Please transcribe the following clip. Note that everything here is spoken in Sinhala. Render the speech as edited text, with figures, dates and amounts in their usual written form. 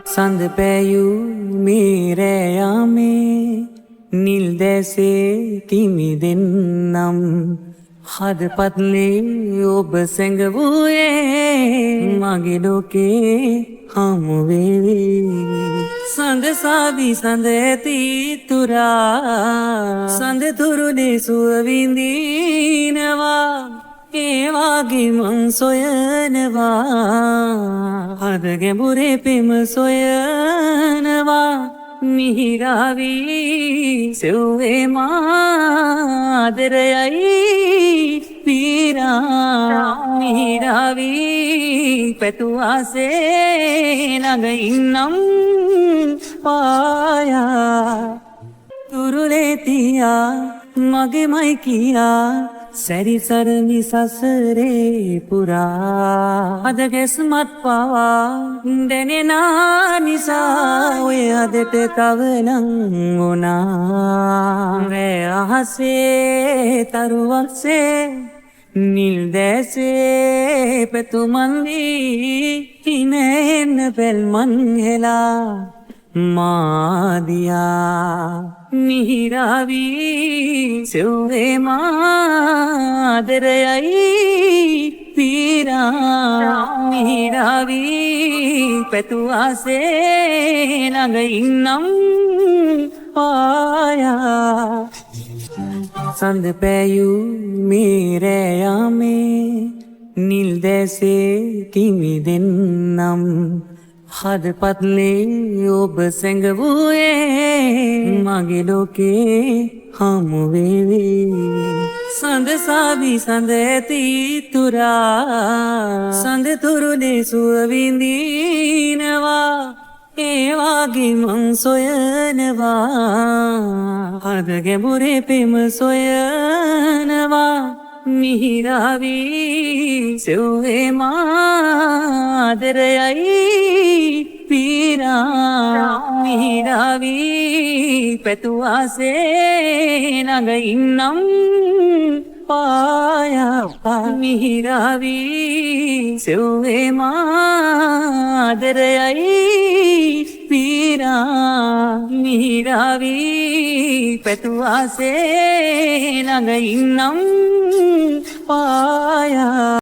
සඳ පෑයූ මේ රෑ යාමේ නිල් දැසේ කිමි දෙන්නම් හදපත්ලේ ඔබ සැඟවූයේ මගේ ලෝකේ හමු වේවි සඳ සාවි සඳ ඇති තුරා සඳ තුරුනේ සුව විඳිනවා ඒ වාගේ මං සොයනවා හද ගැඹුරේ පෙම සොයනවා මිහිරාවි සෙව්වේ මාදරයයි පීරා මිහිරාවි පැතුවාසේ ළඟ ඉන්නම් පායා තුරුලේ තියා මගේමයි කියා සැරිසරමි සසරේ පුරා අද ගැස්මත් පවා දැනෙනා නිසා ඔය අදට තවනම් වුණා රෑ අහසේ තරුවක්සේ නිල් දැසේ පැතුමන්දී හිනෙන්න පැල්මන් හෙලා මාදියා මිහිරාවි සෙව්වේ මාදරයයි පීරා මිහිරාවි පැතුවාසේ ළඟ ඉන්නම් පායා සඳ පෑයූ මේ රෑ යාමේ නිල් දැසේ කිමි දෙන්නම් හදපත්ලේ ඔබ සැඟවූයේ මගේ ලෝකේ හමු වේවි සඳ සාවි සඳ ඇති තුරා සඳ තුරුනේ සුව විඳිනවා ඒ වාගේ මං සොයනවා හද ගැඹුරේ පෙම සොයනවා මිහිරාවි සෙව්වේ මාදරයයි පීරා මිහිරාවි පැතුවාසේ ළඟ ඉන්නම් පායා මිහිරාවි සෙව්වේ මාදරයයි පීරා මිහිරාවි පැතුවාසේ ළඟ ඉන්නම් පායා